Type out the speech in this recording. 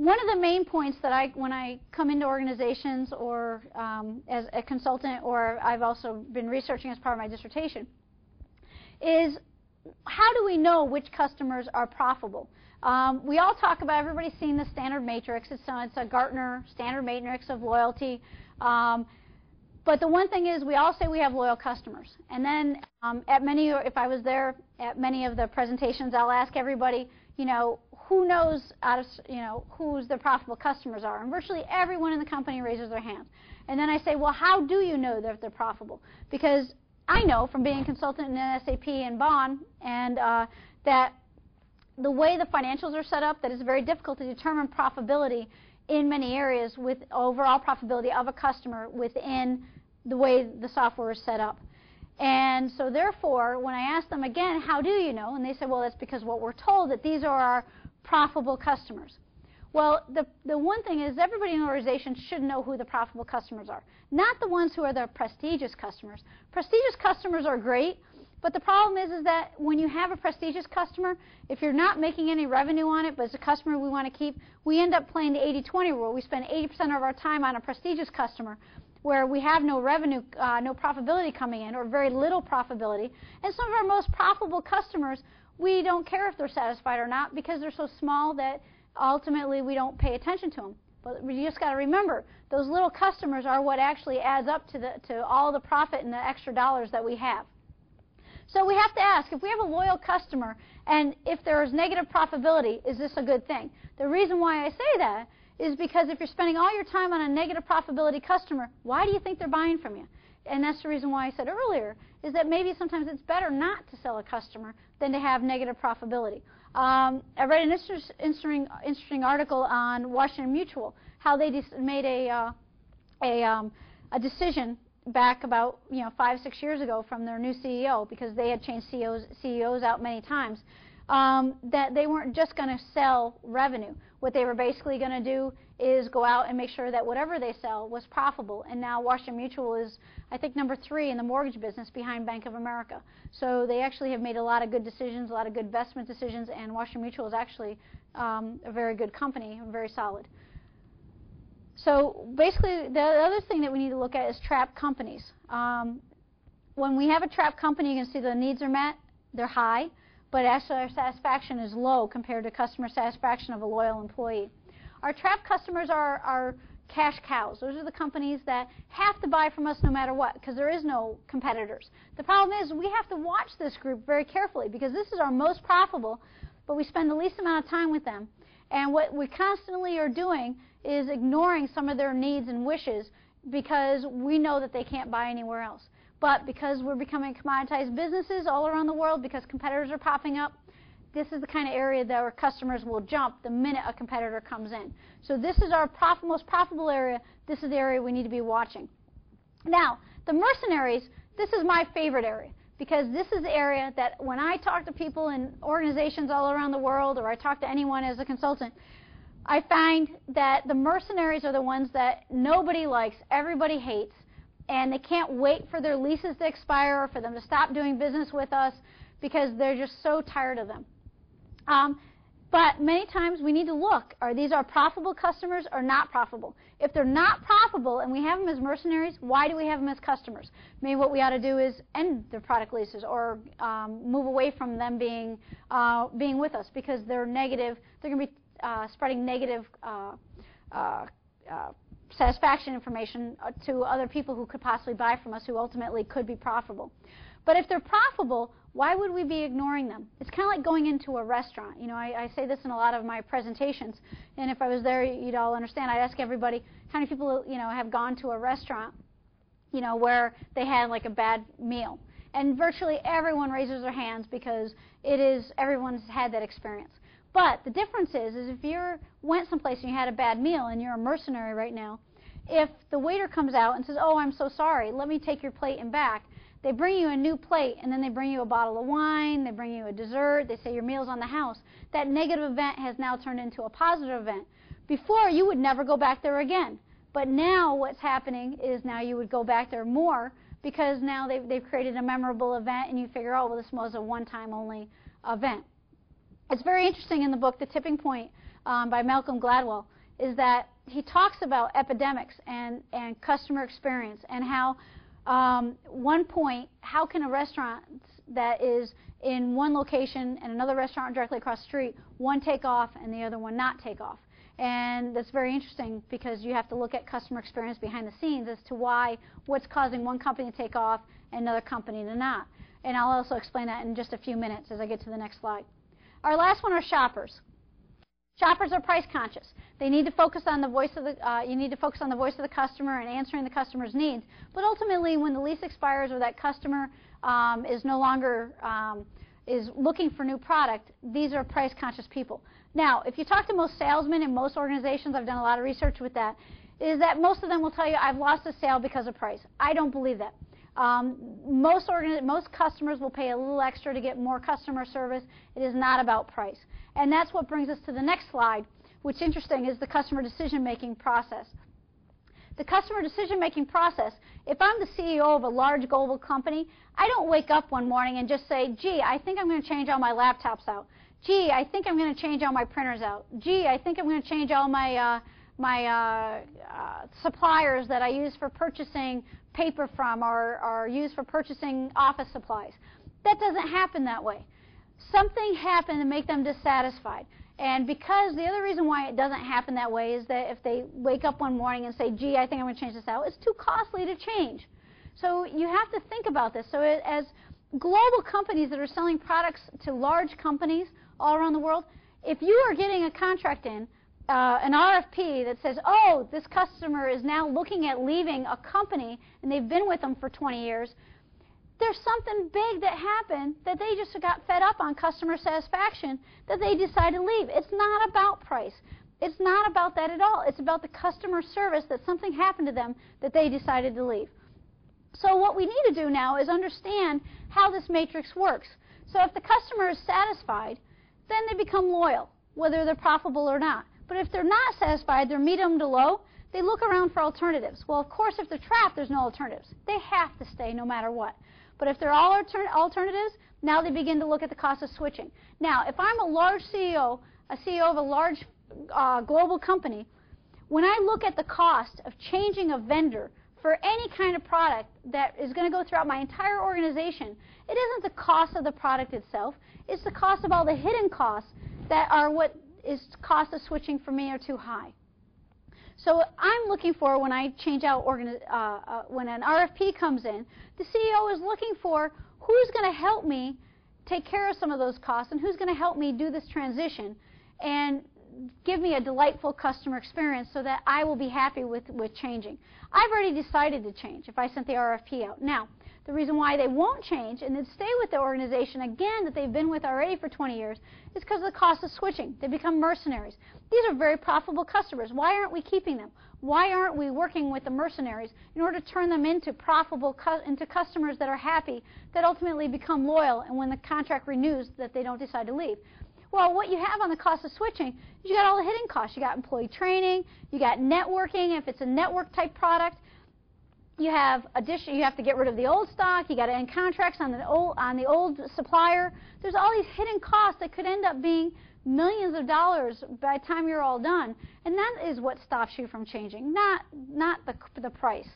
one of the main points that when I come into organizations or as a consultant, or I've also been researching as part of my dissertation, is how do we know which customers are profitable? We all talk about, everybody's seen the standard matrix. It's a Gartner standard matrix of loyalty. But the one thing is, we all say we have loyal customers. And then if I was there at many of the presentations, I'll ask everybody, who knows who's the profitable customers are? And virtually everyone in the company raises their hand. And then I say, well, how do you know that they're profitable? Because I know from being a consultant in SAP and Bonn, and that the way the financials are set up, that it's very difficult to determine profitability in many areas with overall profitability of a customer within the way the software is set up. And so therefore, when I ask them again, how do you know? And they say, well, that's because what we're told that these are our profitable customers. Well, the one thing is, everybody in the organization should know who the profitable customers are, not the ones who are the prestigious customers. Prestigious customers are great, but the problem is that when you have a prestigious customer, if you're not making any revenue on it, but it's a customer we want to keep, we end up playing the 80-20 rule. We spend 80% of our time on a prestigious customer where we have no revenue, no profitability coming in, or very little profitability. And some of our most profitable customers, we don't care if they're satisfied or not, because they're so small that ultimately we don't pay attention to them. But you just got to remember, those little customers are what actually adds up to all the profit and the extra dollars that we have. So we have to ask, if we have a loyal customer and if there is negative profitability, is this a good thing? The reason why I say that is because if you're spending all your time on a negative profitability customer, why do you think they're buying from you? And that's the reason why I said earlier, is that maybe sometimes it's better not to sell a customer than to have negative profitability. I read an interesting article on Washington Mutual, how they made a decision back about 5-6 years ago from their new CEO, because they had changed CEOs out many times, that they weren't just going to sell revenue. What they were basically going to do is go out and make sure that whatever they sell was profitable. And now Washington Mutual is, I think, number 3 in the mortgage business behind Bank of America. So they actually have made a lot of good decisions, a lot of good investment decisions, and Washington Mutual is actually a very good company, very solid. So basically, the other thing that we need to look at is trapped companies. When we have a trapped company, you can see the needs are met, they're high, but actually our satisfaction is low compared to customer satisfaction of a loyal employee. Our trapped customers are cash cows. Those are the companies that have to buy from us no matter what, because there is no competitors. The problem is, we have to watch this group very carefully, because this is our most profitable, but we spend the least amount of time with them. And what we constantly are doing is ignoring some of their needs and wishes, because we know that they can't buy anywhere else. But because we're becoming commoditized businesses all around the world, because competitors are popping up, this is the kind of area that our customers will jump the minute a competitor comes in. So this is our most profitable area. This is the area we need to be watching. Now, the mercenaries, this is my favorite area, because this is the area that when I talk to people in organizations all around the world, or I talk to anyone as a consultant, I find that the mercenaries are the ones that nobody likes, everybody hates, and they can't wait for their leases to expire or for them to stop doing business with us, because they're just so tired of them. But many times we need to look, are these our profitable customers or not profitable? If they're not profitable and we have them as mercenaries, why do we have them as customers? Maybe what we ought to do is end their product leases, or move away from them being with us, because they're negative. They're going to be spreading negative satisfaction information to other people who could possibly buy from us, who ultimately could be profitable. But if they're profitable, why would we be ignoring them? It's kind of like going into a restaurant. I say this in a lot of my presentations, and if I was there, you'd all understand. I'd ask everybody, how many people have gone to a restaurant where they had like a bad meal? And virtually everyone raises their hands, because everyone's had that experience. But the difference is if you went someplace and you had a bad meal and you're a mercenary right now, if the waiter comes out and says, oh, I'm so sorry, let me take your plate and back, they bring you a new plate, and then they bring you a bottle of wine, they bring you a dessert, they say your meal's on the house. That negative event has now turned into a positive event. Before, you would never go back there again. But now what's happening is now you would go back there more, because now they've created a memorable event, and you figure, oh, well, this was a one-time only event. It's very interesting in the book, The Tipping Point. by Malcolm Gladwell, is that he talks about epidemics and customer experience and how one point, how can a restaurant that is in one location and another restaurant directly across the street, one take off and the other one not take off. And that's very interesting because you have to look at customer experience behind the scenes as to what's causing one company to take off and another company to not. And I'll also explain that in just a few minutes as I get to the next slide. Our last one are shoppers. Shoppers are price conscious. They need to focus on the voice of the. You need to focus on the voice of the customer and answering the customer's needs. But ultimately, when the lease expires or that customer is no longer is looking for new product, these are price conscious people. Now, if you talk to most salesmen in most organizations, I've done a lot of research with that, is that most of them will tell you, I've lost a sale because of price. I don't believe that. Most customers will pay a little extra to get more customer service. It is not about price. And that's what brings us to the next slide, which, interesting, is the customer decision-making process. The customer decision-making process, if I'm the CEO of a large global company, I don't wake up one morning and just say, gee, I think I'm going to change all my laptops out. Gee, I think I'm going to change all my printers out. Gee, I think I'm going to change all my suppliers that I use for purchasing paper from or use for purchasing office supplies. That doesn't happen that way. Something happened to make them dissatisfied. And because the other reason why it doesn't happen that way is that if they wake up one morning and say, gee, I think I'm going to change this out, it's too costly to change. So you have to think about this. So as global companies that are selling products to large companies all around the world, if you are getting a contract in, an RFP that says, oh, this customer is now looking at leaving a company and they've been with them for 20 years, there's something big that happened that they just got fed up on customer satisfaction that they decided to leave. It's not about price. It's not about that at all. It's about the customer service that something happened to them that they decided to leave. So what we need to do now is understand how this matrix works. So if the customer is satisfied, then they become loyal, whether they're profitable or not. But if they're not satisfied, they're medium to low, they look around for alternatives. Well, of course, if they're trapped, there's no alternatives. They have to stay no matter what. But if they're all alternatives, now they begin to look at the cost of switching. Now, if I'm a large CEO, a CEO of a large global company, when I look at the cost of changing a vendor for any kind of product that is going to go throughout my entire organization, it isn't the cost of the product itself. It's the cost of all the hidden costs that are what is cost of switching for me are too high. So I'm looking for, when I change out, when an RFP comes in, the CEO is looking for who's going to help me take care of some of those costs and who's going to help me do this transition and give me a delightful customer experience so that I will be happy with changing. I've already decided to change if I sent the RFP out. Now, the reason why they won't change and then stay with the organization again that they've been with already for 20 years is because of the cost of switching. They become mercenaries. These are very profitable customers. Why aren't we keeping them? Why aren't we working with the mercenaries in order to turn them into profitable, into customers that are happy, that ultimately become loyal, and when the contract renews, that they don't decide to leave? Well, what you have on the cost of switching is you got all the hidden costs. You got employee training, you got networking if it's a network type product. You have you have to get rid of the old stock. You got to end contracts on the old supplier. There's all these hidden costs that could end up being millions of dollars by the time you're all done, and that is what stops you from changing, not the price.